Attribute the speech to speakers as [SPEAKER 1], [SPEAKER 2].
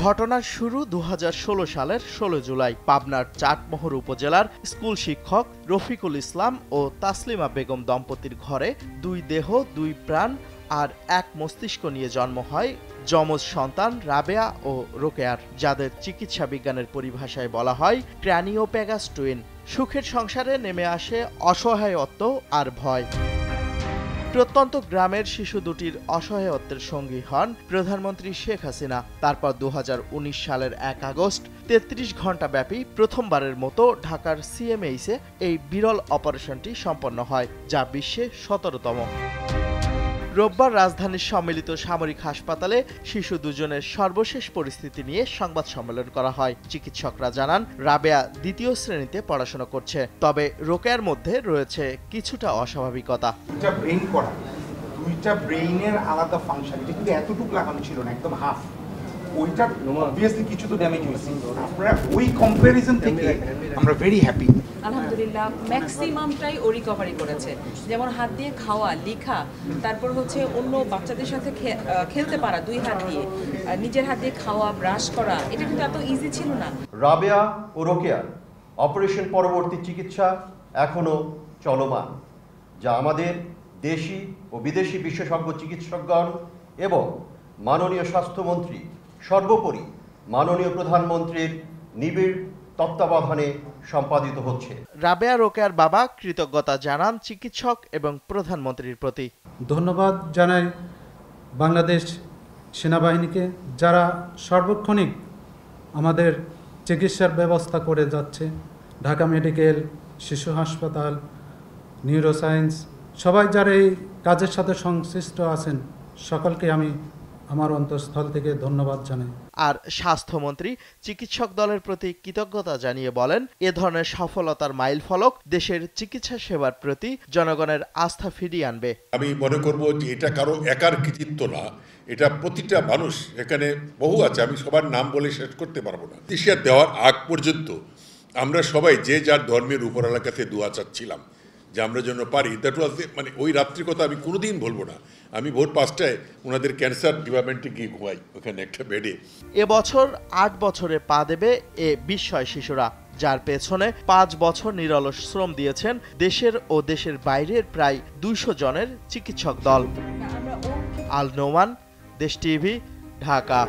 [SPEAKER 1] ঘটনার শুরু ২০১৬ সালের ১৬ জুলাই। পাবনার চাটমোহর উপজেলার স্কুল শিক্ষক রফিকুল ইসলাম ও তাসলিমা বেগম দম্পতির ঘরে দুই দেহ, দুই প্রাণ আর এক মস্তিষ্ক নিয়ে জন্ম হয় যমজ সন্তান রাবেয়া ও রোকেয়ার, যাদের চিকিৎসা বিজ্ঞানের পরিভাষায় বলা হয় ক্র্যানিওপ্যাগাস টুইন। সুখের সংসারে নেমে আসে অসহায়ত্ব আর ভয়। প্রত্যন্ত গ্রামের শিশু দুটির অসহায়ত্বের সঙ্গী হন প্রধানমন্ত্রী শেখ হাসিনা। তারপর ২০১৯ সালের ১ আগস্ট ৩৩ ঘণ্টা ব্যাপী প্রথমবারের মতো ঢাকার সিএমএইচে এই বিরল অপারেশনটি সম্পন্ন হয়, যা বিশ্বে ১৭তম। রোববার রাজধানীর সম্মিলিত সামরিক হাসপাতালে শিশু দুজনের সর্বশেষ পরিস্থিতি নিয়ে সংবাদ সম্মেলন করা হয়। চিকিৎসকরা জানান, রাবেয়া দ্বিতীয় শ্রেণীতে পড়াশোনা করছে, তবে রোকেয়ার মধ্যে রয়েছে কিছুটা অস্বাভাবিকতা।
[SPEAKER 2] দুইটা ব্রেইনের আলাদা ফাংশন, এটা কিন্তু এতটুকু লাগানো ছিল না, একদম হাফ। ওইটা অবভিয়াসলি কিছু তো ড্যামেজ হয়েছে। আমরা ওই কম্পারিজন থেকে আমরা ভেরি হ্যাপি।
[SPEAKER 3] আলহামদুলিল্লাহ ম্যাক্সিমামটাই ও রিকভারি করেছে। যেমন হাত দিয়ে খাওয়া, লেখা, তারপর হচ্ছে অন্য বাচ্চাদের সাথে খেলতে পারা, দুই হাত দিয়ে নিজের হাত দিয়ে খাওয়া, ব্রাশ করা, এটা কিন্তু এত ইজি ছিল না।
[SPEAKER 4] রাবেয়া ও রোকেয়ার অপারেশন পরবর্তী চিকিৎসা এখনো চলমান, যা আমাদের দেশি ও বিদেশি বিশেষজ্ঞ চিকিৎসকগণ এবং মাননীয় স্বাস্থ্যমন্ত্রী, সর্বোপরি মাননীয় প্রধানমন্ত্রীর নিবিড় তত্ত্বাবধানে সম্পাদিত হচ্ছে।
[SPEAKER 1] রাবেয়া রোকেয়ার বাবা কৃতজ্ঞতা জানান চিকিৎসক এবং প্রধানমন্ত্রীর প্রতি।
[SPEAKER 5] ধন্যবাদ জানাই বাংলাদেশ সেনাবাহিনীকে, যারা সার্বক্ষণিক আমাদের চিকিৎসার ব্যবস্থা করে যাচ্ছে। ঢাকা মেডিকেল, শিশু হাসপাতাল, নিউরোসায়েন্স, সবাই যারা এই কাজের সাথে সংশ্লিষ্ট আছেন, সকলকে আমি আমার অন্তঃস্থল থেকে ধন্যবাদ জানাই।
[SPEAKER 1] আর স্বাস্থ্যমন্ত্রী চিকিৎসক দলের প্রতি কৃতজ্ঞতা জানিয়ে বলেন, এ ধরনের সফলতার মাইলফলক দেশের চিকিৎসা সেবার প্রতি জনগণের আস্থা ফিরিয়ে আনবে।
[SPEAKER 6] আমি মনে করব যে এটা কারো একার কৃতিত্ব না, এটা প্রতিটা মানুষ, এখানে বহু আছে, আমি সবার নাম বলে শেষ করতে পারবো না। চিকিৎসা দেওয়ার আগ পর্যন্ত আমরা সবাই যে যার ধর্মের উপর এলাকাতে দোয়া চাচ্ছিলাম যে আমরা যেন পারি। দ্যাট ওয়াজ মানে ওই রাত্রির কথা আমি কোনোদিন ভুলবো না। আমি ভোর ৫টায় ওনাদের ক্যান্সার ডিপার্টমেন্টে গিয়ে ঘুমাই ওখানে একটা বেডে।
[SPEAKER 1] এবছর ৮ বছরে পা দেবে এ বিস্ময় শিশুরা, যার পেছনে ৫ বছর নিরলস শ্রম দিয়েছেন দেশের ও দেশের বাইরের প্রায় ২০০ জনের চিকিৎসক দল। আল নোমান, দেশ টিভি, ঢাকা।